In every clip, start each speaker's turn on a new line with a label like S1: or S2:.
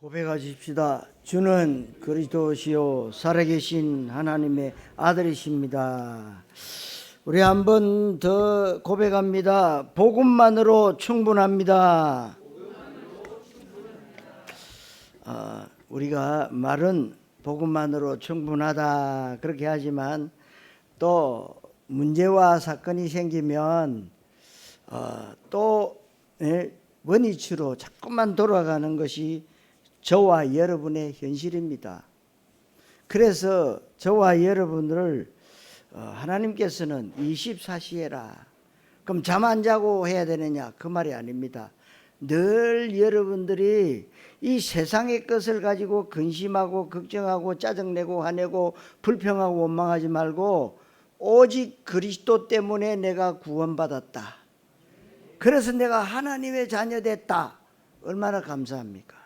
S1: 고백하십시다. 주는 그리스도시요 살아계신 하나님의 아들이십니다. 우리 한 번 더 고백합니다. 복음만으로 충분합니다. 우리가 말은 복음만으로 충분하다 그렇게 하지만 또 문제와 사건이 생기면 또 원위치로 자꾸만 돌아가는 것이 저와 여러분의 현실입니다. 그래서 저와 여러분을 하나님께서는 24시해라. 그럼 잠 안 자고 해야 되느냐? 그 말이 아닙니다. 늘 여러분들이 이 세상의 것을 가지고 근심하고 걱정하고 짜증내고 화내고 불평하고 원망하지 말고 오직 그리스도 때문에 내가 구원받았다. 그래서 내가 하나님의 자녀 됐다. 얼마나 감사합니까?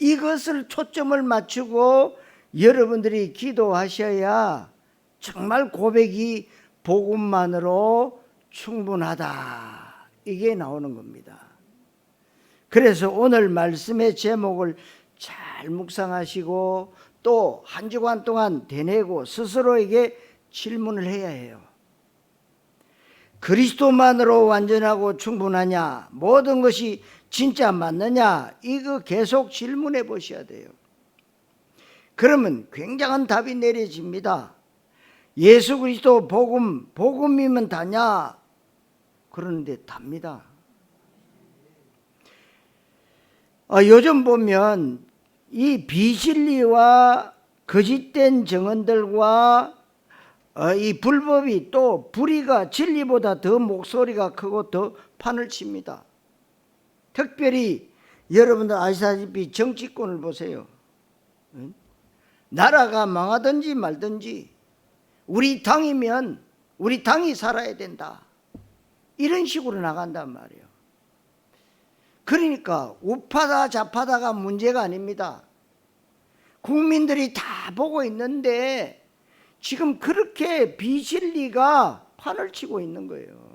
S1: 이것을 초점을 맞추고 여러분들이 기도하셔야 정말 고백이 복음만으로 충분하다. 이게 나오는 겁니다. 그래서 오늘 말씀의 제목을 잘 묵상하시고 또 한 주간 동안 되뇌고 스스로에게 질문을 해야 해요. 그리스도만으로 완전하고 충분하냐? 모든 것이 진짜 맞느냐? 이거 계속 질문해 보셔야 돼요. 그러면 굉장한 답이 내려집니다. 예수 그리스도 복음이면 다냐? 그러는데 답니다. 요즘 보면 이 비진리와 거짓된 정언들과 이 불법이 또 불의가 진리보다 더 목소리가 크고 더 판을 칩니다. 특별히 여러분들 아시다시피 정치권을 보세요. 나라가 망하든지 말든지 우리 당이면 우리 당이 살아야 된다. 이런 식으로 나간단 말이에요. 그러니까 우파다 좌파다가 문제가 아닙니다. 국민들이 다 보고 있는데 지금 그렇게 비진리가 판을 치고 있는 거예요.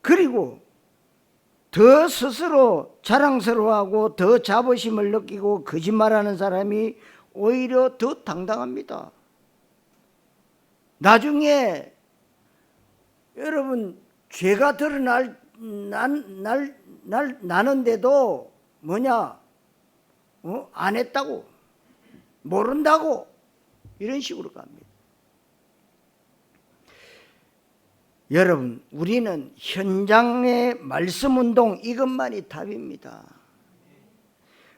S1: 그리고 더 스스로 자랑스러워하고 더 자부심을 느끼고 거짓말하는 사람이 오히려 더 당당합니다. 나중에 여러분 죄가 나는데도 뭐냐? 안 했다고 모른다고 이런 식으로 갑니다. 여러분, 우리는 현장의 말씀운동 이것만이 답입니다.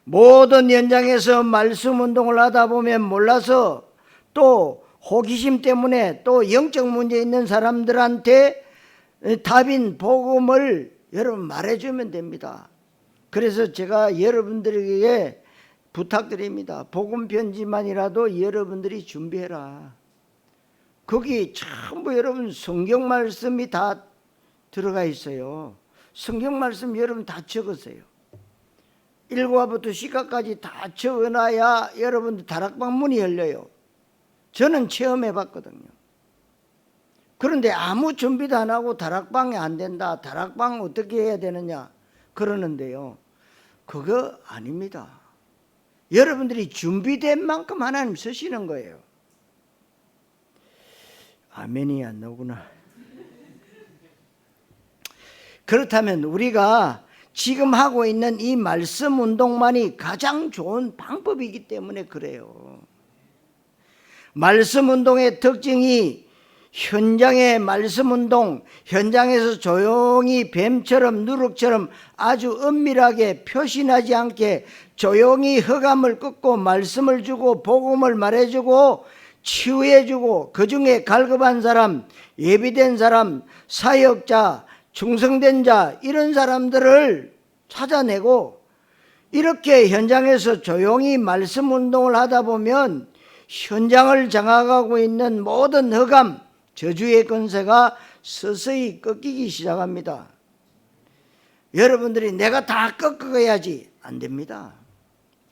S1: 모든 현장에서 말씀운동을 하다 보면 몰라서 또 호기심 때문에 또 영적 문제 있는 사람들한테 답인 복음을 여러분 말해주면 됩니다. 그래서 제가 여러분들에게 부탁드립니다. 복음 편지만이라도 여러분들이 준비해라. 거기 전부 여러분 성경 말씀이 다 들어가 있어요. 성경 말씀 여러분 다 적으세요. 1과부터 10과까지 다 적어놔야 여러분들 다락방 문이 열려요. 저는 체험해 봤거든요. 그런데 아무 준비도 안 하고 다락방이 안 된다. 다락방 어떻게 해야 되느냐 그러는데요. 그거 아닙니다. 여러분들이 준비된 만큼 하나님 쓰시는 거예요. 아멘이 안 나오구나. 그렇다면 우리가 지금 하고 있는 이 말씀 운동만이 가장 좋은 방법이기 때문에 그래요. 말씀 운동의 특징이 현장의 말씀 운동, 현장에서 조용히 뱀처럼 누룩처럼 아주 은밀하게 표시나지 않게 조용히 흑암을 끄고 말씀을 주고 복음을 말해주고 치유해주고 그 중에 갈급한 사람, 예비된 사람, 사역자, 충성된 자 이런 사람들을 찾아내고 이렇게 현장에서 조용히 말씀 운동을 하다 보면 현장을 장악하고 있는 모든 흑암, 저주의 권세가 서서히 꺾이기 시작합니다. 여러분들이 내가 다 꺾어야지 안 됩니다.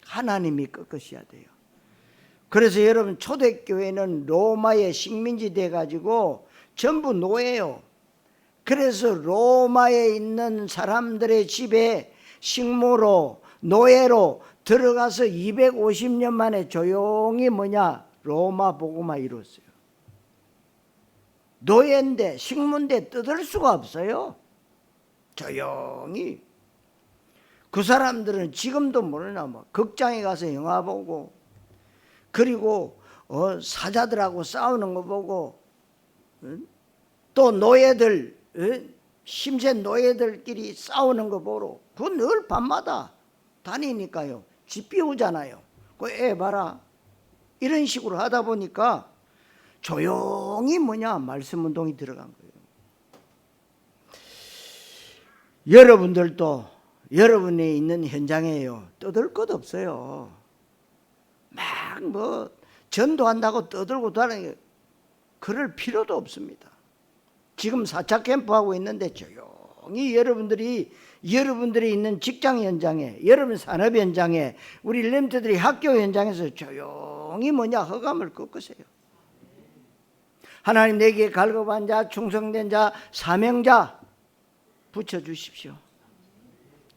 S1: 하나님이 꺾으셔야 돼요. 그래서 여러분 초대교회는 로마의 식민지 돼가지고 전부 노예요. 그래서 로마에 있는 사람들의 집에 식모로 노예로 들어가서 250년 만에 조용히 로마 복음화 이뤘어요. 노예인데 식모인데 뜯을 수가 없어요. 조용히. 그 사람들은 지금도 모르나 극장에 가서 영화 보고, 그리고 사자들하고 싸우는 거 보고, 또 노예들, 심세 노예들끼리 싸우는 거 보러 그 늘 밤마다 다니니까요. 집 비우잖아요. 그 애 봐라. 이런 식으로 하다 보니까 조용히 말씀 운동이 들어간 거예요. 여러분들도 여러분이 있는 현장에요, 떠들 것 없어요. 막 전도한다고 떠들고 다니는, 그럴 필요도 없습니다. 지금 4차 캠프하고 있는데 조용히 여러분들이 있는 직장 현장에, 여러분 산업 현장에, 우리 렘트들이 학교 현장에서 조용히 허감을 꺾으세요. 하나님 내게 갈급한 자, 충성된 자, 사명자 붙여주십시오.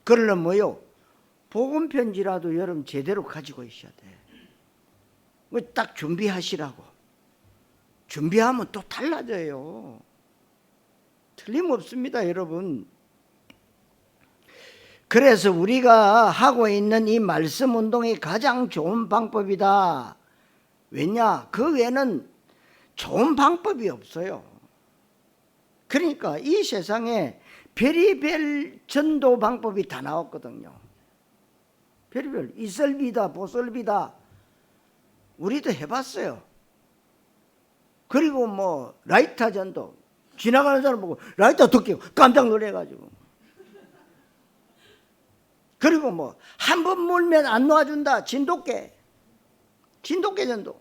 S1: 그러려면 복음 편지라도 여러분 제대로 가지고 있어야 돼. 딱 준비하시라고. 준비하면 또 달라져요. 틀림없습니다, 여러분. 그래서 우리가 하고 있는 이 말씀 운동이 가장 좋은 방법이다. 왜냐? 그 외에는 좋은 방법이 없어요. 그러니까 이 세상에 별의별 전도 방법이 다 나왔거든요. 별의별, 이설비다, 보설비다. 우리도 해봤어요. 그리고 라이터 전도. 지나가는 사람 보고 라이터 듣기고 깜짝 놀래가지고. 그리고 한 번 물면 안 놓아준다. 진돗개 전도.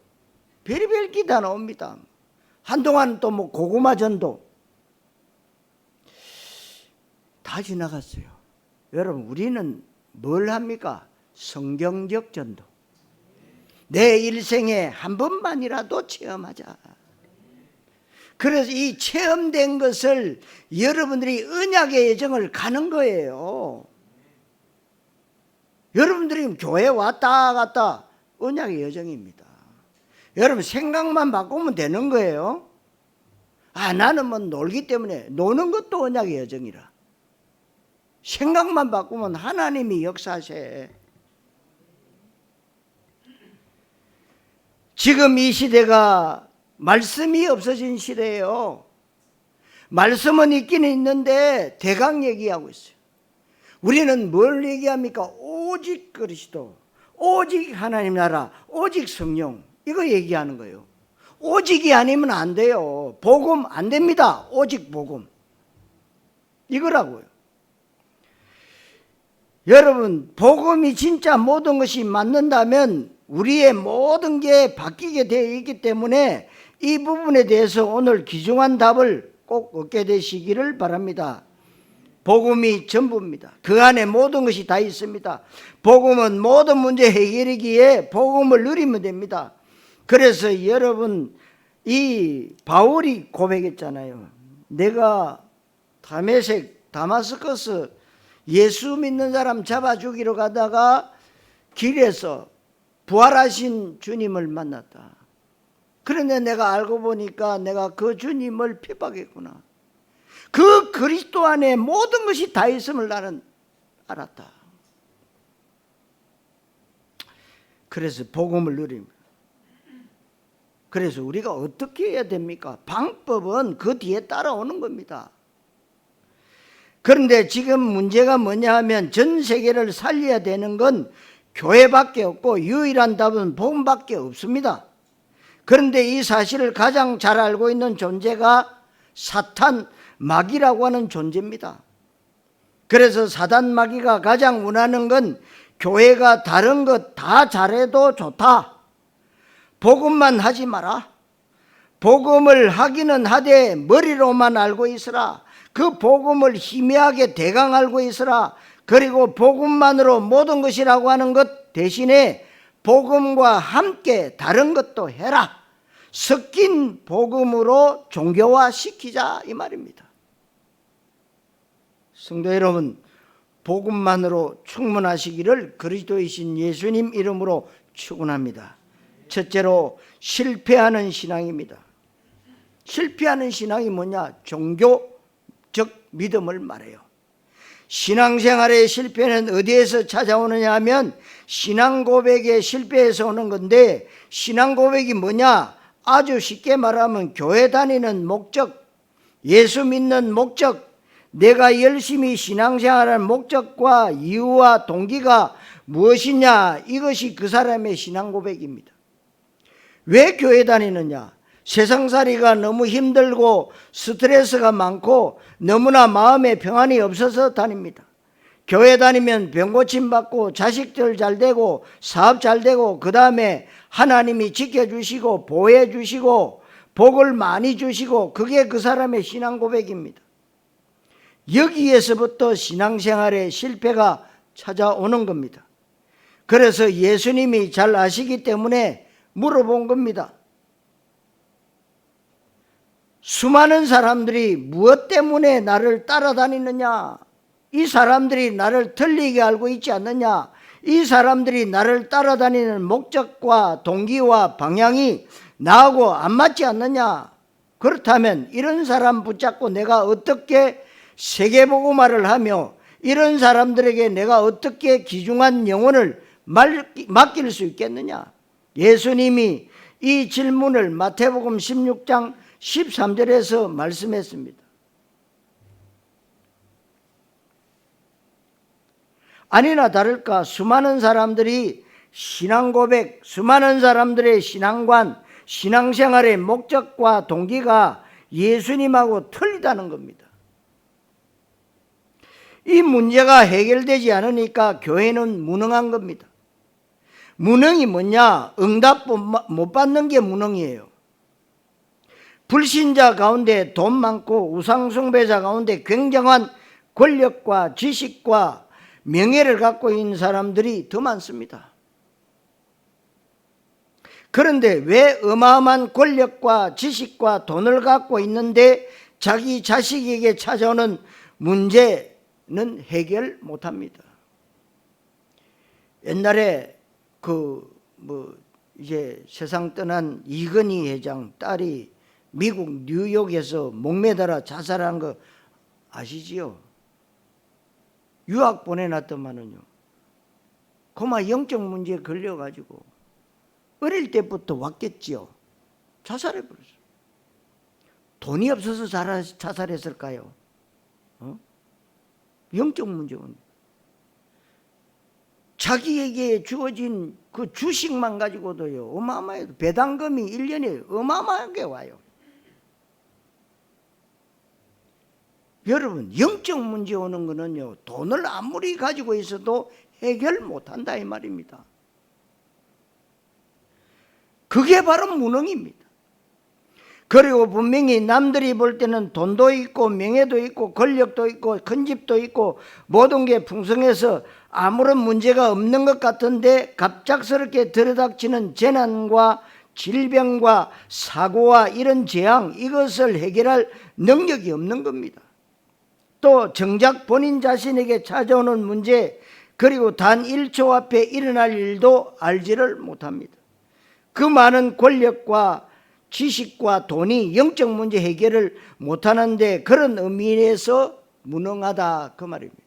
S1: 별의별 기 다 나옵니다. 한동안 또 고구마 전도. 다 지나갔어요. 여러분, 우리는 뭘 합니까? 성경적 전도. 내 일생에 한 번만이라도 체험하자. 그래서 이 체험된 것을 여러분들이 언약의 여정을 가는 거예요. 여러분들이 교회 왔다 갔다 언약의 여정입니다. 여러분 생각만 바꾸면 되는 거예요. 나는 놀기 때문에, 노는 것도 언약의 여정이라. 생각만 바꾸면 하나님이 역사하셔. 지금 이 시대가 말씀이 없어진 시대예요. 말씀은 있기는 있는데 대강 얘기하고 있어요. 우리는 뭘 얘기합니까? 오직 그리스도, 오직 하나님 나라, 오직 성령, 이거 얘기하는 거예요. 오직이 아니면 안 돼요. 복음 안 됩니다. 오직 복음, 이거라고요. 여러분, 복음이 진짜 모든 것이 맞는다면 우리의 모든 게 바뀌게 되어 있기 때문에 이 부분에 대해서 오늘 귀중한 답을 꼭 얻게 되시기를 바랍니다. 복음이 전부입니다. 그 안에 모든 것이 다 있습니다. 복음은 모든 문제 해결이기에 복음을 누리면 됩니다. 그래서 여러분, 이 바울이 고백했잖아요. 내가 다마스커스 예수 믿는 사람 잡아 죽이러 가다가 길에서 부활하신 주님을 만났다. 그런데 내가 알고 보니까 내가 그 주님을 핍박했구나. 그 그리스도 안에 모든 것이 다 있음을 나는 알았다. 그래서 복음을 누립니다. 그래서 우리가 어떻게 해야 됩니까? 방법은 그 뒤에 따라오는 겁니다. 그런데 지금 문제가 뭐냐 하면 전 세계를 살려야 되는 건 교회밖에 없고 유일한 답은 복음밖에 없습니다. 그런데 이 사실을 가장 잘 알고 있는 존재가 사탄, 마귀라고 하는 존재입니다. 그래서 사단 마귀가 가장 원하는 건 교회가 다른 것 다 잘해도 좋다. 복음만 하지 마라. 복음을 하기는 하되 머리로만 알고 있으라. 그 복음을 희미하게 대강 알고 있으라. 그리고 복음만으로 모든 것이라고 하는 것 대신에 복음과 함께 다른 것도 해라. 섞인 복음으로 종교화 시키자, 이 말입니다. 성도 여러분, 복음만으로 충분하시기를 그리스도이신 예수님 이름으로 축원합니다. 첫째로 실패하는 신앙입니다. 실패하는 신앙이 뭐냐? 종교적 믿음을 말해요. 신앙생활의 실패는 어디에서 찾아오느냐 하면 신앙 고백의 실패에서 오는 건데, 신앙 고백이 뭐냐? 아주 쉽게 말하면 교회 다니는 목적, 예수 믿는 목적, 내가 열심히 신앙생활하는 목적과 이유와 동기가 무엇이냐, 이것이 그 사람의 신앙 고백입니다. 왜 교회 다니느냐? 세상살이가 너무 힘들고 스트레스가 많고 너무나 마음에 평안이 없어서 다닙니다. 교회 다니면 병 고침 받고 자식들 잘 되고 사업 잘 되고, 그 다음에 하나님이 지켜주시고 보호해 주시고 복을 많이 주시고, 그게 그 사람의 신앙 고백입니다. 여기에서부터 신앙생활의 실패가 찾아오는 겁니다. 그래서 예수님이 잘 아시기 때문에 물어본 겁니다. 수많은 사람들이 무엇 때문에 나를 따라다니느냐? 이 사람들이 나를 틀리게 알고 있지 않느냐? 이 사람들이 나를 따라다니는 목적과 동기와 방향이 나하고 안 맞지 않느냐? 그렇다면 이런 사람 붙잡고 내가 어떻게 세계복음화를 하며 이런 사람들에게 내가 어떻게 귀중한 영혼을 맡길 수 있겠느냐? 예수님이 이 질문을 마태복음 16장 13절에서 말씀했습니다. 아니나 다를까 수많은 사람들이 신앙 고백, 수많은 사람들의 신앙관, 신앙생활의 목적과 동기가 예수님하고 틀리다는 겁니다. 이 문제가 해결되지 않으니까 교회는 무능한 겁니다. 무능이 뭐냐? 응답 못 받는 게 무능이에요. 불신자 가운데 돈 많고 우상숭배자 가운데 굉장한 권력과 지식과 명예를 갖고 있는 사람들이 더 많습니다. 그런데 왜 어마어마한 권력과 지식과 돈을 갖고 있는데 자기 자식에게 찾아오는 문제는 해결 못합니다. 옛날에 이제 세상 떠난 이건희 회장 딸이 미국 뉴욕에서 목매달아 자살한 거 아시지요? 유학 보내놨더만은요, 그만 영적 문제에 걸려가지고 어릴 때부터 왔겠지요. 자살해버렸어요. 돈이 없어서 자살했을까요? 영적 문제는 자기에게 주어진 그 주식만 가지고도요 어마어마해요. 배당금이 1년에 어마어마하게 와요. 여러분, 영적 문제 오는 거는요 돈을 아무리 가지고 있어도 해결 못한다 이 말입니다. 그게 바로 무능입니다. 그리고 분명히 남들이 볼 때는 돈도 있고 명예도 있고 권력도 있고 큰 집도 있고 모든 게 풍성해서 아무런 문제가 없는 것 같은데 갑작스럽게 들이닥치는 재난과 질병과 사고와 이런 재앙, 이것을 해결할 능력이 없는 겁니다. 또 정작 본인 자신에게 찾아오는 문제, 그리고 단 1초 앞에 일어날 일도 알지를 못합니다. 그 많은 권력과 지식과 돈이 영적 문제 해결을 못하는데 그런 의미에서 무능하다 그 말입니다.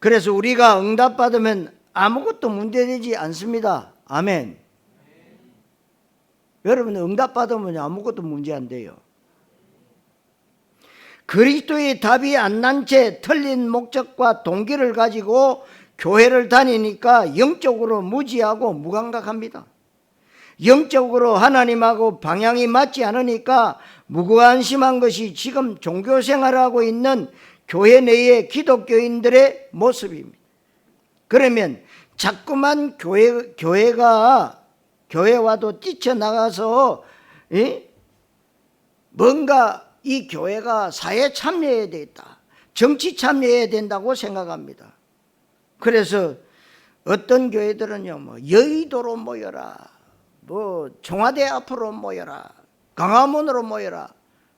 S1: 그래서 우리가 응답받으면 아무것도 문제되지 않습니다. 아멘. 여러분, 응답받으면 아무것도 문제 안 돼요. 그리스도의 답이 안 난 채 틀린 목적과 동기를 가지고 교회를 다니니까 영적으로 무지하고 무감각합니다. 영적으로 하나님하고 방향이 맞지 않으니까 무관심한 것이 지금 종교생활하고 있는 교회 내의 기독교인들의 모습입니다. 그러면 자꾸만 교회와도 뛰쳐나가서 뭔가 이 교회가 사회에 참여해야 되겠다, 정치 참여해야 된다고 생각합니다. 그래서 어떤 교회들은요 여의도로 모여라, 청와대 앞으로 모여라, 광화문으로 모여라.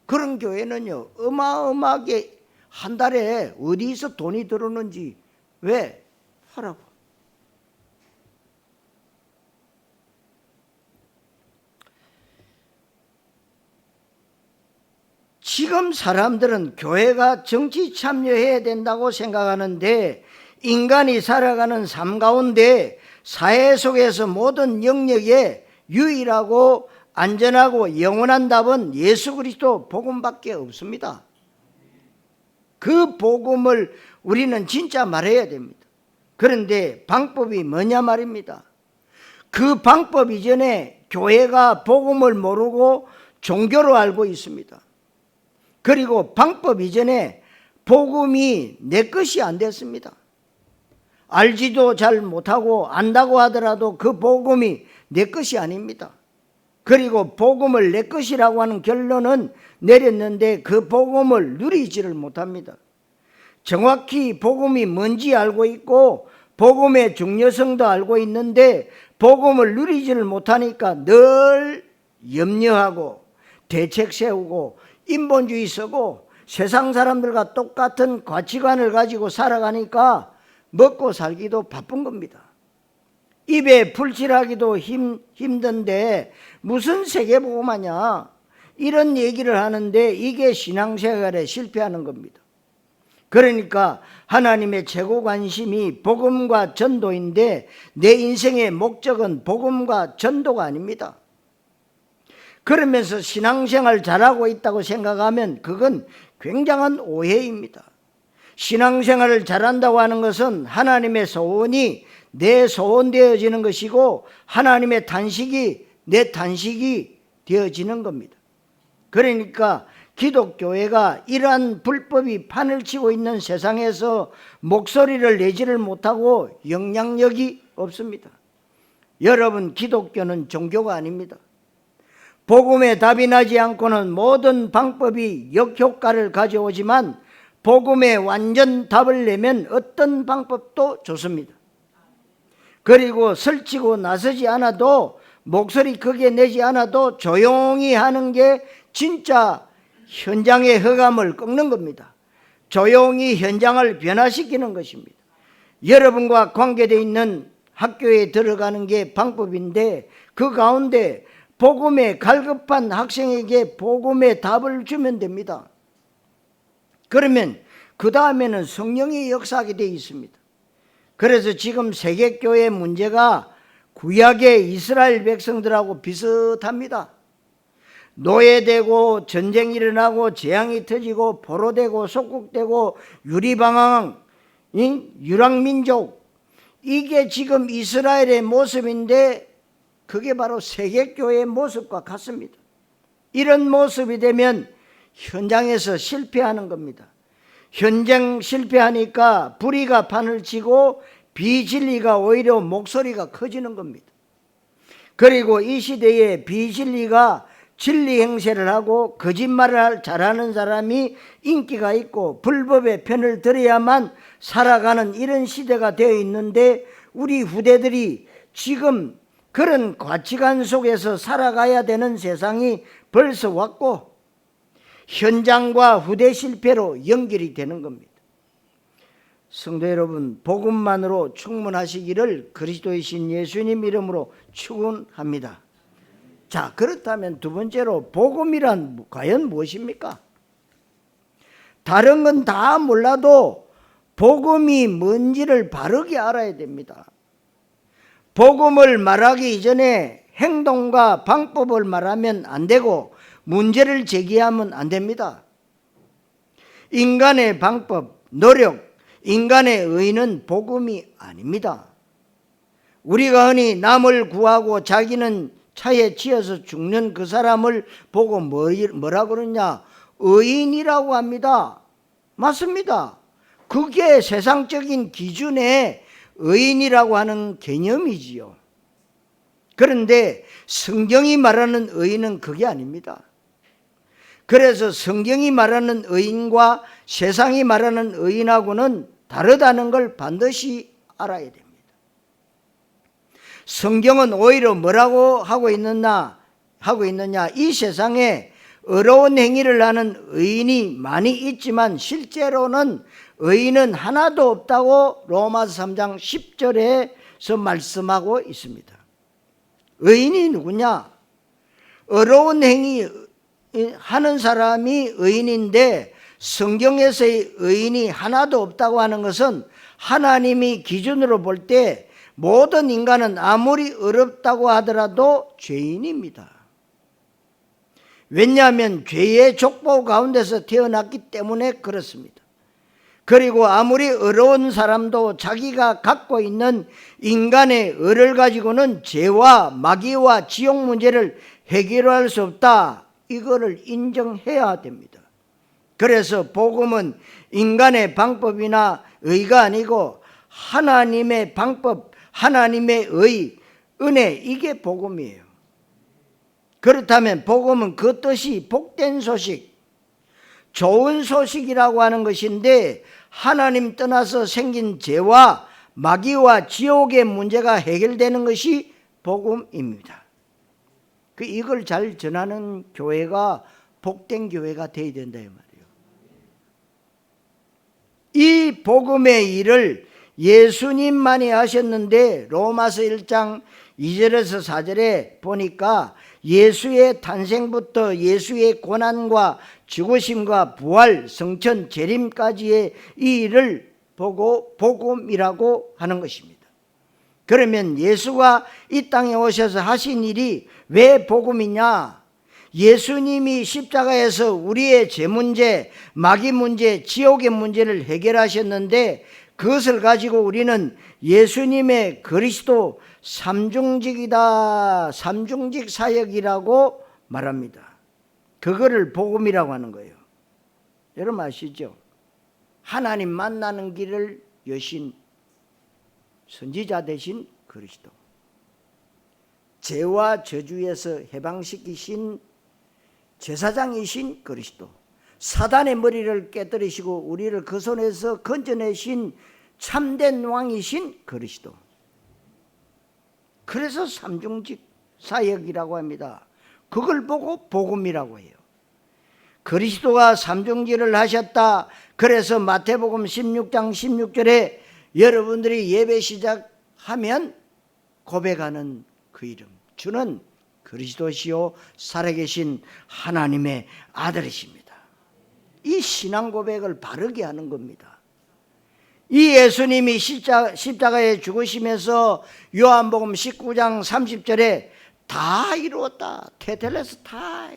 S1: 그런 교회는요 어마어마하게 한 달에 어디서 돈이 들어오는지 왜 하라고. 지금 사람들은 교회가 정치 참여해야 된다고 생각하는데 인간이 살아가는 삶 가운데 사회 속에서 모든 영역에 유일하고 안전하고 영원한 답은 예수 그리스도 복음밖에 없습니다. 그 복음을 우리는 진짜 말해야 됩니다. 그런데 방법이 뭐냐 말입니다. 그 방법 이전에 교회가 복음을 모르고 종교로 알고 있습니다. 그리고 방법 이전에 복음이 내 것이 안 됐습니다. 알지도 잘 못하고 안다고 하더라도 그 복음이 내 것이 아닙니다. 그리고 복음을 내 것이라고 하는 결론은 내렸는데 그 복음을 누리지를 못합니다. 정확히 복음이 뭔지 알고 있고 복음의 중요성도 알고 있는데 복음을 누리지를 못하니까 늘 염려하고 대책 세우고 인본주의 쓰고 세상 사람들과 똑같은 가치관을 가지고 살아가니까 먹고 살기도 바쁜 겁니다. 입에 풀칠하기도 힘든데 무슨 세계복음하냐 이런 얘기를 하는데 이게 신앙생활에 실패하는 겁니다. 그러니까 하나님의 최고 관심이 복음과 전도인데 내 인생의 목적은 복음과 전도가 아닙니다. 그러면서 신앙생활 잘하고 있다고 생각하면 그건 굉장한 오해입니다. 신앙생활을 잘한다고 하는 것은 하나님의 소원이 내 소원 되어지는 것이고 하나님의 탄식이 내 탄식이 되어지는 겁니다. 그러니까 기독교회가 이러한 불법이 판을 치고 있는 세상에서 목소리를 내지를 못하고 영향력이 없습니다. 여러분, 기독교는 종교가 아닙니다. 복음에 답이 나지 않고는 모든 방법이 역효과를 가져오지만 복음에 완전 답을 내면 어떤 방법도 좋습니다. 그리고 설치고 나서지 않아도 목소리 크게 내지 않아도 조용히 하는 게 진짜 현장의 흑암을 꺾는 겁니다. 조용히 현장을 변화시키는 것입니다. 여러분과 관계되어 있는 학교에 들어가는 게 방법인데 그 가운데 복음에 갈급한 학생에게 복음의 답을 주면 됩니다. 그러면 그 다음에는 성령이 역사하게 되어 있습니다. 그래서 지금 세계교회 문제가 구약의 이스라엘 백성들하고 비슷합니다. 노예되고 전쟁이 일어나고 재앙이 터지고 포로되고 속국되고 유리방황, 유랑민족, 이게 지금 이스라엘의 모습인데 그게 바로 세계교회의 모습과 같습니다. 이런 모습이 되면 현장에서 실패하는 겁니다. 현장 실패하니까 불의가 판을 치고 비진리가 오히려 목소리가 커지는 겁니다. 그리고 이 시대에 비진리가 진리 행세를 하고 거짓말을 잘하는 사람이 인기가 있고 불법의 편을 들어야만 살아가는 이런 시대가 되어 있는데 우리 후대들이 지금 그런 가치관 속에서 살아가야 되는 세상이 벌써 왔고 현장과 후대 실패로 연결이 되는 겁니다. 성도 여러분, 복음만으로 충분하시기를 그리스도의 신 예수님 이름으로 축원합니다. 자, 그렇다면 두 번째로 복음이란 과연 무엇입니까? 다른 건 다 몰라도 복음이 뭔지를 바르게 알아야 됩니다. 복음을 말하기 이전에 행동과 방법을 말하면 안 되고 문제를 제기하면 안 됩니다. 인간의 방법, 노력, 인간의 의는 복음이 아닙니다. 우리가 흔히 남을 구하고 자기는 차에 치여서 죽는 그 사람을 보고 뭐라고 그러냐? 의인이라고 합니다. 맞습니다. 그게 세상적인 기준의 의인이라고 하는 개념이지요. 그런데 성경이 말하는 의인은 그게 아닙니다. 그래서 성경이 말하는 의인과 세상이 말하는 의인하고는 다르다는 걸 반드시 알아야 됩니다. 성경은 오히려 뭐라고 하고 있느냐? 이 세상에 의로운 행위를 하는 의인이 많이 있지만 실제로는 의인은 하나도 없다고 로마서 3장 10절에서 말씀하고 있습니다. 의인이 누구냐? 의로운 행위 하는 사람이 의인인데 성경에서의 의인이 하나도 없다고 하는 것은 하나님이 기준으로 볼 때 모든 인간은 아무리 어렵다고 하더라도 죄인입니다. 왜냐하면 죄의 족보 가운데서 태어났기 때문에 그렇습니다. 그리고 아무리 어려운 사람도 자기가 갖고 있는 인간의 의를 가지고는 죄와 마귀와 지옥 문제를 해결할 수 없다. 이거를 인정해야 됩니다. 그래서 복음은 인간의 방법이나 의가 아니고 하나님의 방법, 하나님의 의, 은혜, 이게 복음이에요. 그렇다면 복음은 그 뜻이 복된 소식, 좋은 소식이라고 하는 것인데 하나님 떠나서 생긴 죄와 마귀와 지옥의 문제가 해결되는 것이 복음입니다. 이걸 잘 전하는 교회가 복된 교회가 되어야 된다 이 말이에요. 이 복음의 일을 예수님만이 하셨는데 로마서 1장 2절에서 4절에 보니까 예수의 탄생부터 예수의 고난과 죽으심과 부활, 성천, 재림까지의 이 일을 보고 복음이라고 하는 것입니다. 그러면 예수가 이 땅에 오셔서 하신 일이 왜 복음이냐? 예수님이 십자가에서 우리의 죄 문제, 마귀 문제, 지옥의 문제를 해결하셨는데 그것을 가지고 우리는 예수님의 그리스도 삼중직이다, 삼중직 사역이라고 말합니다. 그거를 복음이라고 하는 거예요. 여러분 아시죠? 하나님 만나는 길을 여신, 선지자 되신 그리스도, 죄와 저주에서 해방시키신 제사장이신 그리스도, 사단의 머리를 깨뜨리시고 우리를 그 손에서 건져내신 참된 왕이신 그리스도. 그래서 삼중직 사역이라고 합니다. 그걸 보고 복음이라고 해요. 그리스도가 삼중직을 하셨다. 그래서 마태복음 16장 16절에 여러분들이 예배 시작하면 고백하는 그 이름, 주는 그리스도시요 살아계신 하나님의 아들이십니다. 이 신앙 고백을 바르게 하는 겁니다. 이 예수님이 십자가에 죽으시면서 요한복음 19장 30절에 다 이루었다, 테텔레스타이,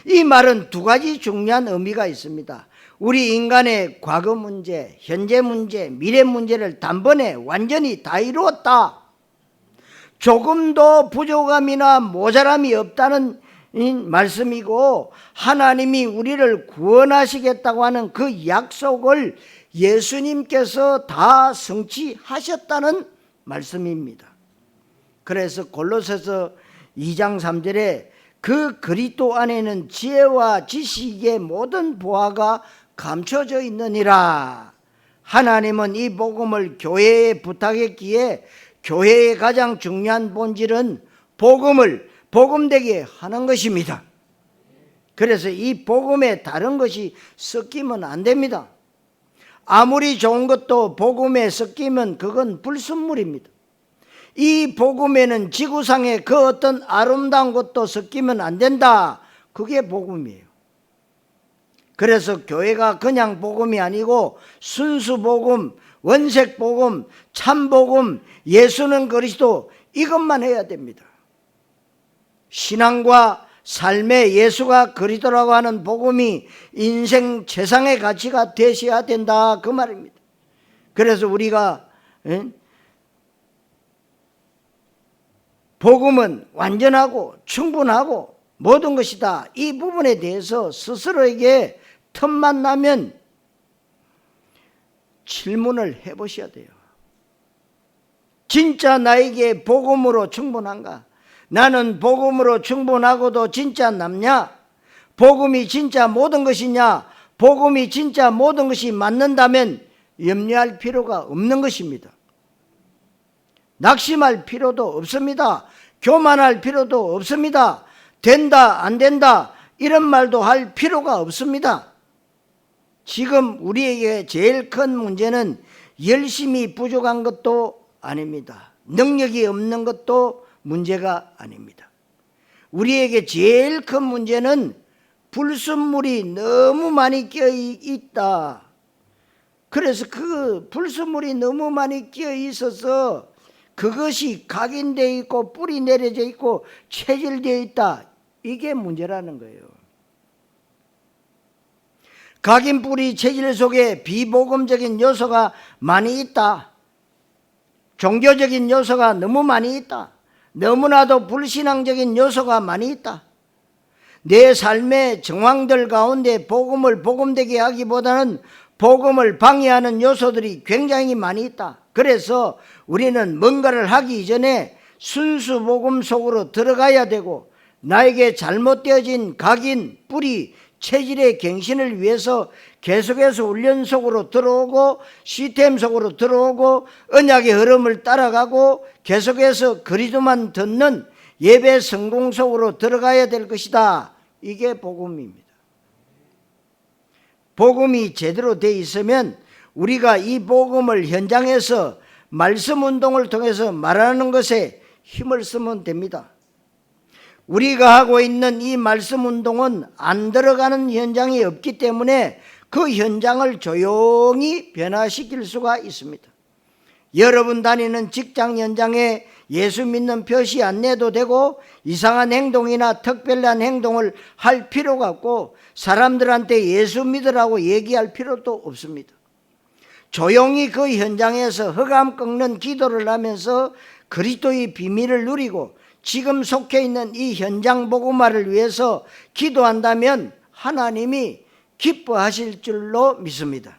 S1: 이 말은 두 가지 중요한 의미가 있습니다. 우리 인간의 과거 문제, 현재 문제, 미래 문제를 단번에 완전히 다 이루었다, 조금도 부족함이나 모자람이 없다는 말씀이고 하나님이 우리를 구원하시겠다고 하는 그 약속을 예수님께서 다 성취하셨다는 말씀입니다. 그래서 골로새서 2장 3절에 그 그리스도 안에는 지혜와 지식의 모든 보화가 감춰져 있느니라. 하나님은 이 복음을 교회에 부탁했기에 교회의 가장 중요한 본질은 복음을 복음되게 하는 것입니다. 그래서 이 복음에 다른 것이 섞이면 안 됩니다. 아무리 좋은 것도 복음에 섞이면 그건 불순물입니다. 이 복음에는 지구상의 그 어떤 아름다운 것도 섞이면 안 된다. 그게 복음이에요. 그래서 교회가 그냥 복음이 아니고 순수 복음, 원색 복음, 참 복음, 예수는 그리스도, 이것만 해야 됩니다. 신앙과 삶의 예수가 그리스도라고 하는 복음이 인생 최상의 가치가 되셔야 된다, 그 말입니다. 그래서 우리가 복음은 완전하고 충분하고 모든 것이다, 이 부분에 대해서 스스로에게 틈만 나면 질문을 해보셔야 돼요. 진짜 나에게 복음으로 충분한가? 나는 복음으로 충분하고도 진짜 남냐? 복음이 진짜 모든 것이냐? 복음이 진짜 모든 것이 맞는다면 염려할 필요가 없는 것입니다. 낙심할 필요도 없습니다. 교만할 필요도 없습니다. 된다 안 된다 이런 말도 할 필요가 없습니다. 지금 우리에게 제일 큰 문제는 열심히 부족한 것도 아닙니다. 능력이 없는 것도 문제가 아닙니다. 우리에게 제일 큰 문제는 불순물이 너무 많이 끼어 있다. 그래서 그 불순물이 너무 많이 끼어 있어서 그것이 각인되어 있고 뿌리 내려져 있고 체질되어 있다. 이게 문제라는 거예요. 각인 뿌리 체질 속에 비복음적인 요소가 많이 있다. 종교적인 요소가 너무 많이 있다. 너무나도 불신앙적인 요소가 많이 있다. 내 삶의 정황들 가운데 복음을 복음되게 하기보다는 복음을 방해하는 요소들이 굉장히 많이 있다. 그래서 우리는 뭔가를 하기 이전에 순수 복음 속으로 들어가야 되고 나에게 잘못되어진 각인, 뿌리, 체질의 갱신을 위해서 계속해서 훈련 속으로 들어오고 시스템 속으로 들어오고 언약의 흐름을 따라가고 계속해서 그리스도만 듣는 예배 성공 속으로 들어가야 될 것이다. 이게 복음입니다. 복음이 제대로 돼 있으면 우리가 이 복음을 현장에서 말씀 운동을 통해서 말하는 것에 힘을 쓰면 됩니다. 우리가 하고 있는 이 말씀 운동은 안 들어가는 현장이 없기 때문에 그 현장을 조용히 변화시킬 수가 있습니다. 여러분 다니는 직장 현장에 예수 믿는 표시 안 내도 되고 이상한 행동이나 특별한 행동을 할 필요가 없고 사람들한테 예수 믿으라고 얘기할 필요도 없습니다. 조용히 그 현장에서 흑암 꺾는 기도를 하면서 그리스도의 비밀을 누리고 지금 속해 있는 이 현장 복음화를 위해서 기도한다면 하나님이 기뻐하실 줄로 믿습니다.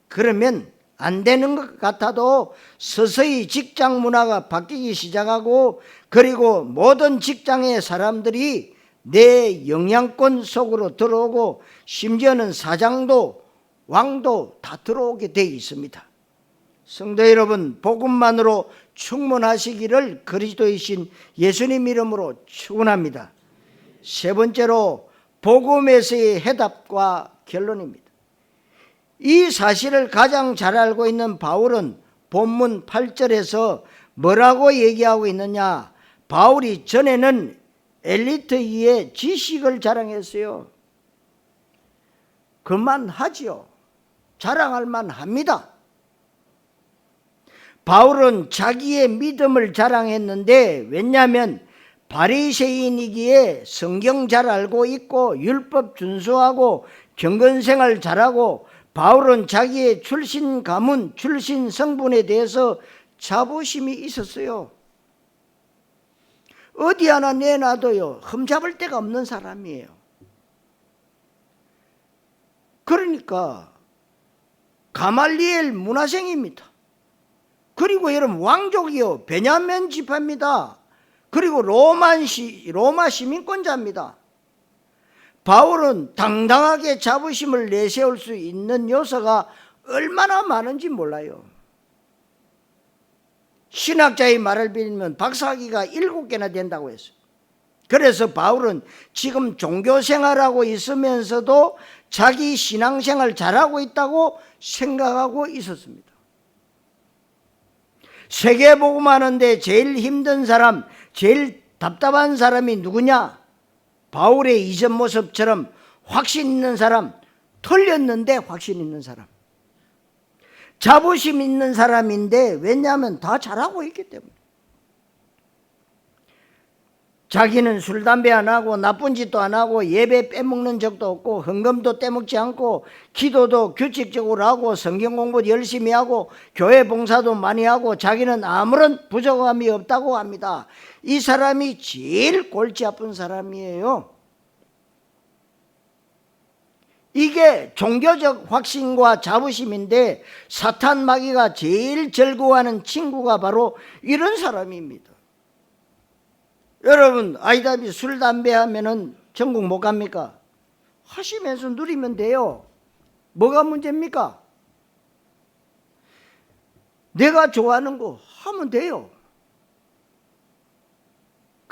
S1: 그러면 안 되는 것 같아도 서서히 직장 문화가 바뀌기 시작하고 그리고 모든 직장의 사람들이 내 영향권 속으로 들어오고 심지어는 사장도 왕도 다 들어오게 되어 있습니다. 성도 여러분, 복음만으로 충분하시기를 그리스도이신 예수님 이름으로 축원합니다. 세 번째로 복음에서의 해답과 결론입니다. 이 사실을 가장 잘 알고 있는 바울은 본문 8절에서 뭐라고 얘기하고 있느냐? 바울이 전에는 엘리트의 지식을 자랑했어요. 그만하지요. 자랑할 만합니다. 바울은 자기의 믿음을 자랑했는데 왜냐하면 바리새인이기에 성경 잘 알고 있고 율법 준수하고 경건생활 잘하고 바울은 자기의 출신 가문, 출신 성분에 대해서 자부심이 있었어요. 어디 하나 내놔도요 흠잡을 데가 없는 사람이에요. 그러니까 가말리엘 문화생입니다. 그리고 여러분 왕족이요 베냐민 지파입니다. 그리고 로마 시민권자입니다. 바울은 당당하게 자부심을 내세울 수 있는 요소가 얼마나 많은지 몰라요. 신학자의 말을 빌면 박사학위가 7개나 된다고 했어요. 그래서 바울은 지금 종교생활하고 있으면서도 자기 신앙생활 잘하고 있다고 생각하고 있었습니다. 세계복음하는데 제일 힘든 사람, 제일 답답한 사람이 누구냐? 바울의 이전 모습처럼 확신 있는 사람, 털렸는데 확신 있는 사람, 자부심 있는 사람인데 왜냐하면 다 잘하고 있기 때문에. 자기는 술, 담배 안 하고 나쁜 짓도 안 하고 예배 빼먹는 적도 없고 헌금도 떼먹지 않고 기도도 규칙적으로 하고 성경 공부도 열심히 하고 교회 봉사도 많이 하고 자기는 아무런 부족함이 없다고 합니다. 이 사람이 제일 골치 아픈 사람이에요. 이게 종교적 확신과 자부심인데 사탄 마귀가 제일 즐거워하는 친구가 바로 이런 사람입니다. 여러분 아이다비 술, 담배 하면은 천국 못 갑니까? 하시면서 누리면 돼요. 뭐가 문제입니까? 내가 좋아하는 거 하면 돼요.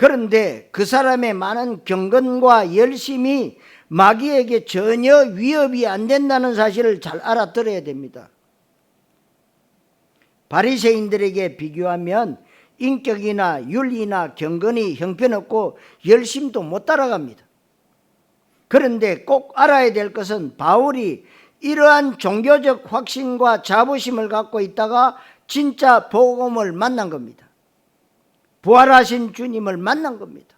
S1: 그런데 그 사람의 많은 경건과 열심이 마귀에게 전혀 위협이 안 된다는 사실을 잘 알아들어야 됩니다. 바리새인들에게 비교하면 인격이나 윤리나 경건이 형편없고 열심도 못 따라갑니다. 그런데 꼭 알아야 될 것은 바울이 이러한 종교적 확신과 자부심을 갖고 있다가 진짜 복음을 만난 겁니다. 부활하신 주님을 만난 겁니다.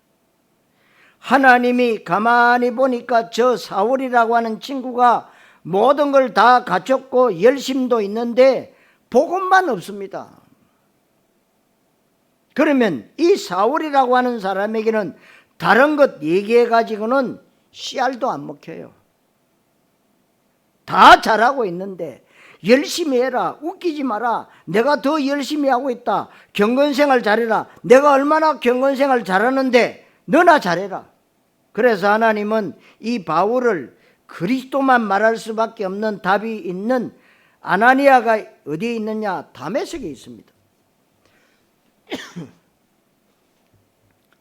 S1: 하나님이 가만히 보니까 저 사울이라고 하는 친구가 모든 걸 다 갖췄고 열심도 있는데 복음만 없습니다. 그러면 이 사울이라고 하는 사람에게는 다른 것 얘기해 가지고는 씨알도 안 먹혀요. 다 잘하고 있는데 열심히 해라, 웃기지 마라, 내가 더 열심히 하고 있다, 경건생활 잘해라, 내가 얼마나 경건생활 잘하는데 너나 잘해라. 그래서 하나님은 이 바울을 그리스도만 말할 수밖에 없는 답이 있는 아나니아가 어디에 있느냐? 다메섹에 있습니다.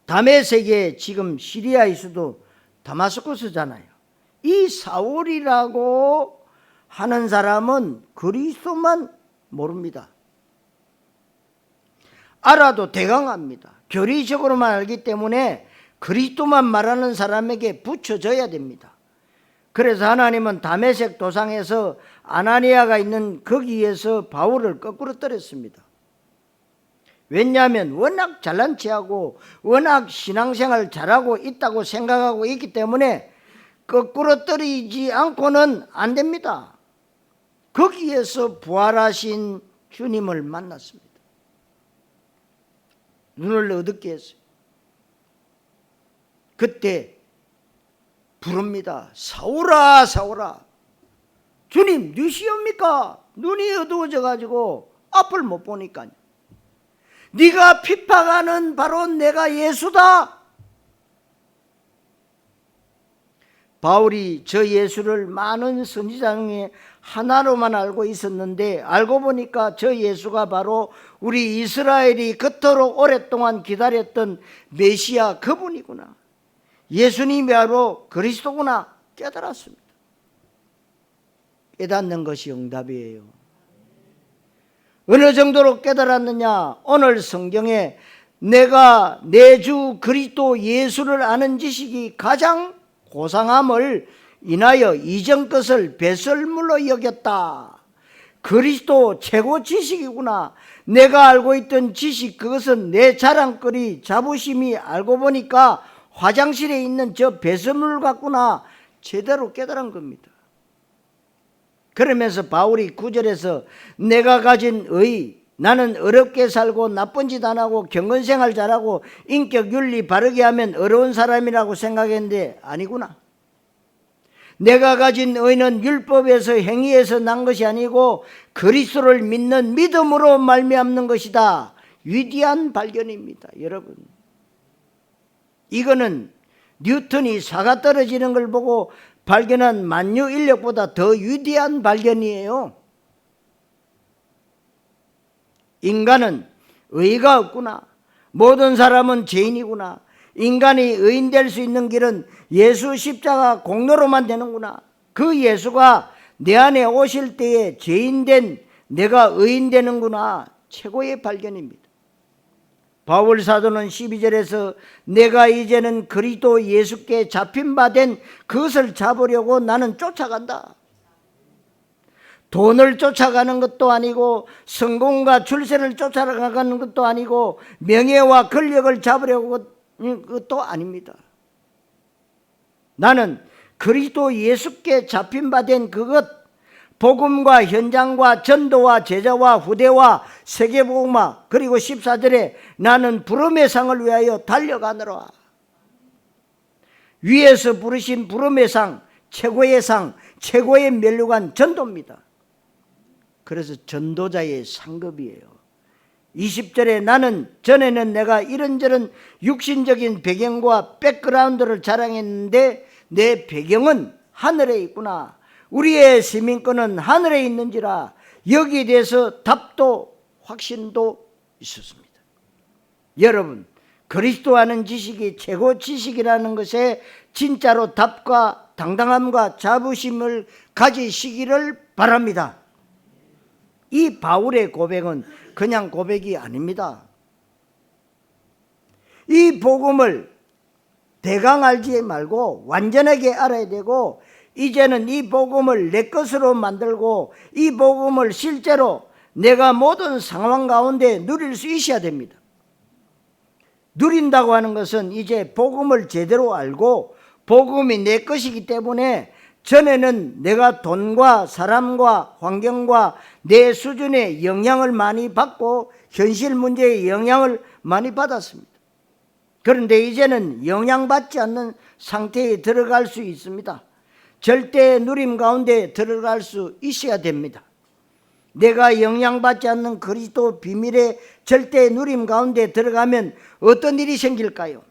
S1: 다메섹에 지금 시리아의 수도 다마스쿠스잖아요. 이 사울이라고 하는 사람은 그리스도만 모릅니다. 알아도 대강합니다. 교리적으로만 알기 때문에 그리스도만 말하는 사람에게 붙여져야 됩니다. 그래서 하나님은 다메섹 도상에서 아나니아가 있는 거기에서 바울을 거꾸로 떨었습니다. 왜냐하면 워낙 잘난 체하고 워낙 신앙생활 잘하고 있다고 생각하고 있기 때문에 거꾸로 떨어지지 않고는 안 됩니다. 거기에서 부활하신 주님을 만났습니다. 눈을 어둡게 했어요. 그때 부릅니다. 사울아, 사울아, 주님 누시옵니까? 눈이 어두워져 가지고 앞을 못 보니까요. 네가 핍박하는 바로 내가 예수다. 바울이 저 예수를 많은 선지자 중에 하나로만 알고 있었는데 알고 보니까 저 예수가 바로 우리 이스라엘이 그토록 오랫동안 기다렸던 메시아 그분이구나, 예수님이 바로 그리스도구나 깨달았습니다. 깨닫는 것이 응답이에요. 어느 정도로 깨달았느냐? 오늘 성경에 내가 내 주 그리스도 예수를 아는 지식이 가장 고상함을 인하여 이전 것을 배설물로 여겼다. 그리스도 최고 지식이구나. 내가 알고 있던 지식, 그것은 내 자랑거리, 자부심이 알고 보니까 화장실에 있는 저 배설물 같구나. 제대로 깨달은 겁니다. 그러면서 바울이 9절에서 내가 가진 의, 나는 어렵게 살고 나쁜 짓 안 하고 경건생활 잘하고 인격 윤리 바르게 하면 어려운 사람이라고 생각했는데 아니구나. 내가 가진 의는 율법에서 행위에서 난 것이 아니고 그리스도를 믿는 믿음으로 말미암는 것이다. 위대한 발견입니다. 여러분, 이거는 뉴턴이 사가 떨어지는 걸 보고 발견한 만유 인력보다 더 위대한 발견이에요. 인간은 의가 없구나. 모든 사람은 죄인이구나. 인간이 의인 될 수 있는 길은 예수 십자가 공로로만 되는구나. 그 예수가 내 안에 오실 때에 죄인된 내가 의인 되는구나. 최고의 발견입니다. 바울 사도는 12절에서 내가 이제는 그리스도 예수께 잡힌 바 된 그것을 잡으려고 나는 쫓아간다. 돈을 쫓아가는 것도 아니고 성공과 출세를 쫓아가는 것도 아니고 명예와 권력을 잡으려고 것도 아닙니다. 나는 그리스도 예수께 잡힌 바 된 그것, 복음과 현장과 전도와 제자와 후대와 세계복음화, 그리고 14절에 나는 부름의 상을 위하여 달려가노라. 위에서 부르신 부름의 상, 최고의 상, 최고의 면류관 전도입니다. 그래서 전도자의 상급이에요. 20절에 나는 전에는 내가 이런저런 육신적인 배경과 백그라운드를 자랑했는데 내 배경은 하늘에 있구나. 우리의 시민권은 하늘에 있는지라. 여기에 대해서 답도 확신도 있었습니다. 여러분, 그리스도 아는 지식이 최고 지식이라는 것에 진짜로 답과 당당함과 자부심을 가지시기를 바랍니다. 이 바울의 고백은 그냥 고백이 아닙니다. 이 복음을 대강 알지 말고 완전하게 알아야 되고, 이제는 이 복음을 내 것으로 만들고 이 복음을 실제로 내가 모든 상황 가운데 누릴 수 있어야 됩니다. 누린다고 하는 것은 이제 복음을 제대로 알고 복음이 내 것이기 때문에, 전에는 내가 돈과 사람과 환경과 내 수준의 영향을 많이 받고 현실 문제의 영향을 많이 받았습니다. 그런데 이제는 영향받지 않는 상태에 들어갈 수 있습니다. 절대의 누림 가운데 들어갈 수 있어야 됩니다. 내가 영향받지 않는 그리스도 비밀의 절대의 누림 가운데 들어가면 어떤 일이 생길까요?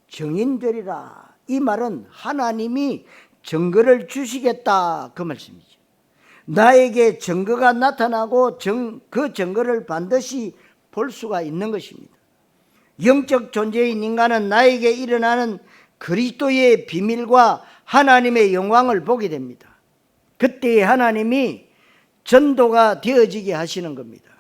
S1: 증인되리라. 이 말은 하나님이 증거를 주시겠다, 그 말씀이죠. 나에게 증거가 나타나고 그 증거를 반드시 볼 수가 있는 것입니다. 영적 존재인 인간은 나에게 일어나는 그리스도의 비밀과 하나님의 영광을 보게 됩니다. 그때 하나님이 전도가 되어지게 하시는 겁니다.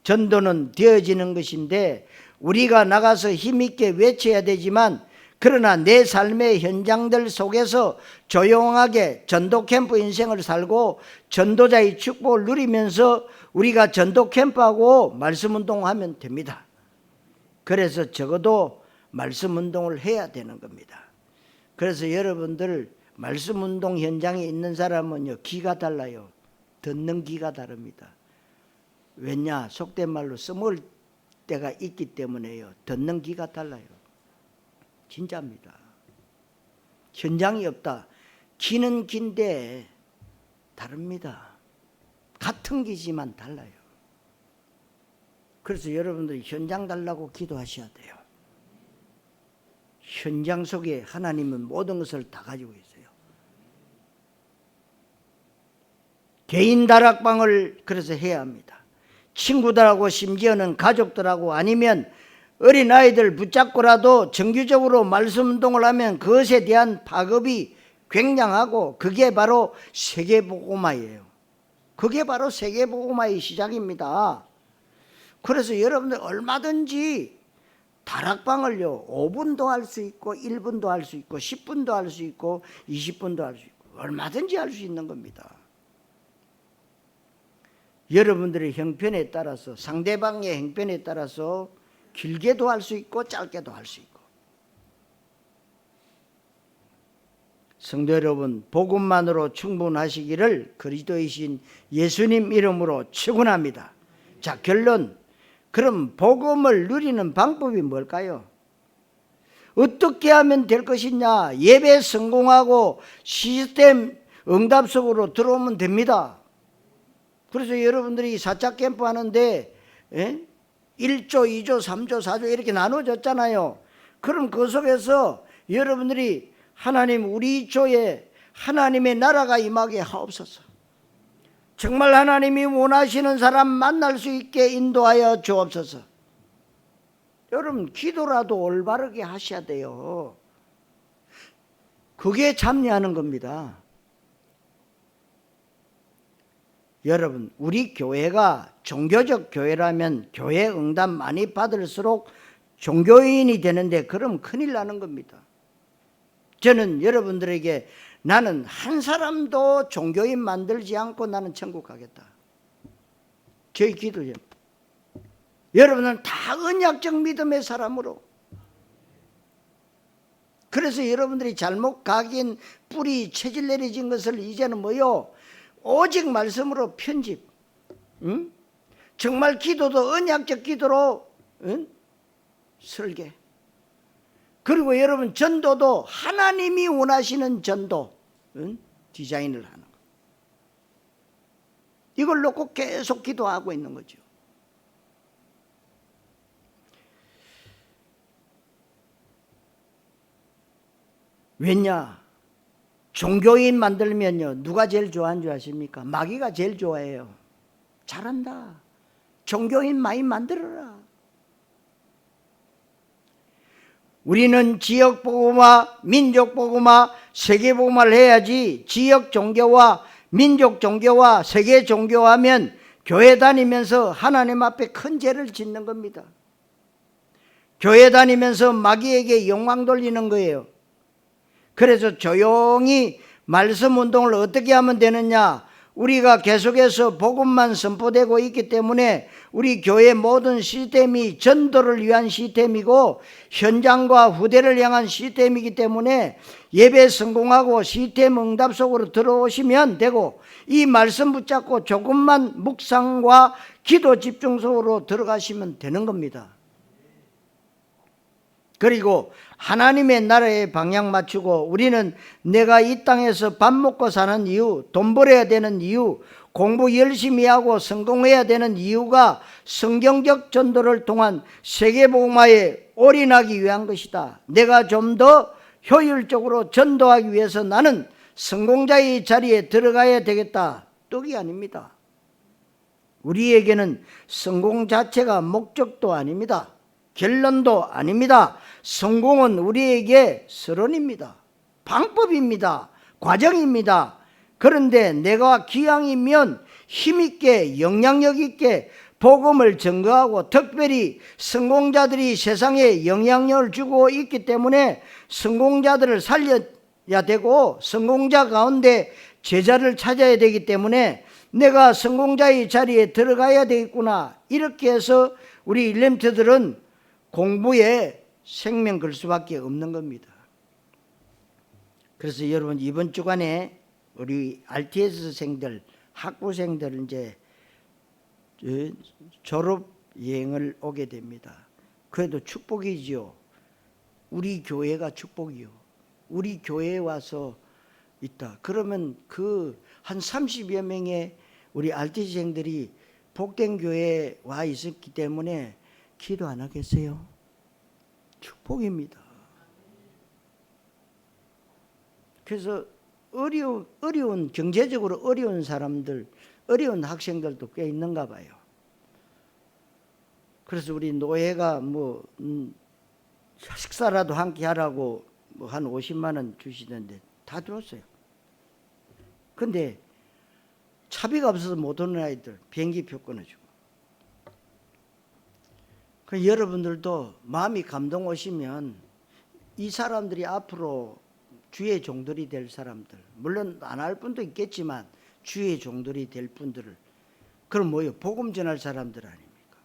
S1: 전도는 되어지는 것인데 우리가 나가서 힘있게 외쳐야 되지만, 그러나 내 삶의 현장들 속에서 조용하게 전도 캠프 인생을 살고 전도자의 축복을 누리면서 우리가 전도 캠프하고 말씀 운동하면 됩니다. 그래서 적어도 말씀 운동을 해야 되는 겁니다. 그래서 여러분들 말씀 운동 현장에 있는 사람은요, 기가 달라요. 듣는 기가 다릅니다. 왜냐? 속된 말로 써먹을 때가 있기 때문에요. 듣는 기가 달라요. 진짜입니다. 현장이 없다. 기는 긴데 다릅니다. 같은 기지만 달라요. 그래서 여러분들 현장 달라고 기도하셔야 돼요. 현장 속에 하나님은 모든 것을 다 가지고 있어요. 개인 다락방을 그래서 해야 합니다. 친구들하고 심지어는 가족들하고 아니면 어린아이들 붙잡고라도 정규적으로 말씀 운동을 하면 그것에 대한 파급이 굉장하고, 그게 바로 세계복음화예요. 그게 바로 세계복음화의 시작입니다. 그래서 여러분들 얼마든지 다락방을요, 5분도 할 수 있고 1분도 할 수 있고 10분도 할 수 있고 20분도 할 수 있고 얼마든지 할 수 있는 겁니다. 여러분들의 형편에 따라서, 상대방의 형편에 따라서 길게도 할 수 있고 짧게도 할 수 있고. 성도 여러분, 복음만으로 충분하시기를 그리스도이신 예수님 이름으로 축원합니다. 자, 결론. 그럼 복음을 누리는 방법이 뭘까요? 어떻게 하면 될 것이냐? 예배 성공하고 시스템 응답 속으로 들어오면 됩니다. 그래서 여러분들이 사차 캠프 하는데 1조, 2조, 3조, 4조 이렇게 나눠졌잖아요. 그럼 그 속에서 여러분들이 하나님, 우리 조에 하나님의 나라가 임하게 하옵소서. 정말 하나님이 원하시는 사람 만날 수 있게 인도하여 주옵소서. 여러분, 기도라도 올바르게 하셔야 돼요. 그게 참여하는 겁니다. 여러분, 우리 교회가 종교적 교회라면 교회 응답 많이 받을수록 종교인이 되는데, 그럼 큰일 나는 겁니다. 저는 여러분들에게 나는 한 사람도 종교인 만들지 않고 나는 천국 가겠다. 저희 기도죠. 여러분은 다 언약적 믿음의 사람으로. 그래서 여러분들이 잘못 각인 뿌리 체질 내려진 것을 이제는 뭐요? 오직 말씀으로 편집. 응? 정말 기도도 언약적 기도로 설계. 그리고 여러분 전도도 하나님이 원하시는 전도 디자인을 하는 거. 이걸 놓고 계속 기도하고 있는 거죠. 왜냐? 종교인 만들면요, 누가 제일 좋아하는 줄 아십니까? 마귀가 제일 좋아해요. 잘한다. 종교인 많이 만들어라. 우리는 지역 복음화, 민족 복음화, 세계 복음화를 해야지 지역 종교와 민족 종교와 세계 종교하면 교회 다니면서 하나님 앞에 큰 죄를 짓는 겁니다. 교회 다니면서 마귀에게 영광 돌리는 거예요. 그래서 조용히 말씀 운동을 어떻게 하면 되느냐? 우리가 계속해서 복음만 선포되고 있기 때문에 우리 교회 모든 시스템이 전도를 위한 시스템이고 현장과 후대를 향한 시스템이기 때문에 예배 성공하고 시스템 응답 속으로 들어오시면 되고, 이 말씀 붙잡고 조금만 묵상과 기도 집중 속으로 들어가시면 되는 겁니다. 그리고 하나님의 나라에 방향 맞추고, 우리는 내가 이 땅에서 밥 먹고 사는 이유, 돈 벌어야 되는 이유, 공부 열심히 하고 성공해야 되는 이유가 성경적 전도를 통한 세계복음화에 올인하기 위한 것이다. 내가 좀 더 효율적으로 전도하기 위해서 나는 성공자의 자리에 들어가야 되겠다. 떡이 아닙니다. 우리에게는 성공 자체가 목적도 아닙니다. 결론도 아닙니다. 성공은 우리에게 서론입니다. 방법입니다. 과정입니다. 그런데 내가 기왕이면 힘있게 영향력 있게 복음을 전거하고, 특별히 성공자들이 세상에 영향력을 주고 있기 때문에 성공자들을 살려야 되고, 성공자 가운데 제자를 찾아야 되기 때문에 내가 성공자의 자리에 들어가야 되겠구나. 이렇게 해서 우리 렘트들은 공부에 생명 걸 수밖에 없는 겁니다. 그래서 여러분, 이번 주간에 우리 RTS생들, 학부생들 이제 졸업 여행을 오게 됩니다. 그래도 축복이지요. 우리 교회가 축복이요. 우리 교회에 와서 있다. 그러면 그 한 30여 명의 우리 RTS생들이 복된 교회에 와 있었기 때문에 기도 안 하겠어요? 축복입니다. 그래서 어려운 경제적으로 어려운 사람들, 어려운 학생들도 꽤 있는가 봐요. 그래서 우리 노예가 식사라도 함께 하라고 한 50만 원 주시던데 다 들었어요. 근데 차비가 없어서 못 오는 아이들 비행기표 끊어주고. 여러분들도 마음이 감동 오시면 이 사람들이 앞으로 주의 종들이 될 사람들, 물론 안 할 분도 있겠지만 주의 종들이 될 분들을, 그럼 뭐예요? 복음 전할 사람들 아닙니까?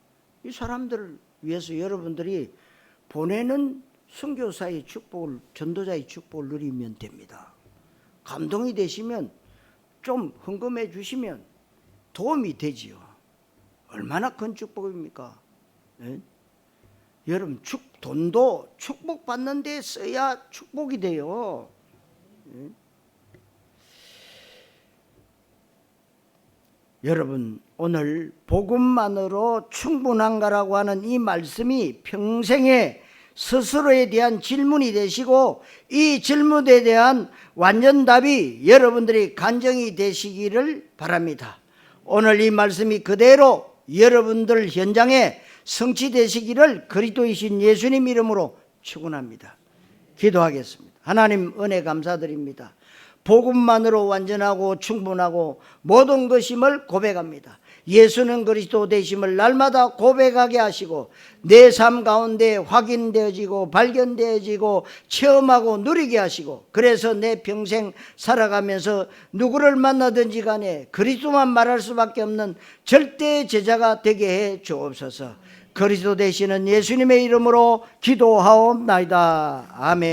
S1: 이 사람들을 위해서 여러분들이 보내는 선교사의 축복을, 전도자의 축복을 누리면 됩니다. 감동이 되시면 좀 헌금해 주시면 도움이 되지요. 얼마나 큰 축복입니까? 네? 여러분, 돈도 축복받는 데 써야 축복이 돼요. 네? 여러분, 오늘 복음만으로 충분한가라고 하는 이 말씀이 평생에 스스로에 대한 질문이 되시고, 이 질문에 대한 완전 답이 여러분들이 간증이 되시기를 바랍니다. 오늘 이 말씀이 그대로 여러분들 현장에 성취되시기를 그리스도이신 예수님 이름으로 축원합니다. 기도하겠습니다. 하나님, 은혜 감사드립니다. 복음만으로 완전하고 충분하고 모든 것임을 고백합니다. 예수는 그리스도 되심을 날마다 고백하게 하시고 내 삶 가운데 확인되어지고 발견되어지고 체험하고 누리게 하시고, 그래서 내 평생 살아가면서 누구를 만나든지 간에 그리스도만 말할 수밖에 없는 절대 제자가 되게 해 주옵소서. 그리스도 되시는 예수님의 이름으로 기도하옵나이다. 아멘.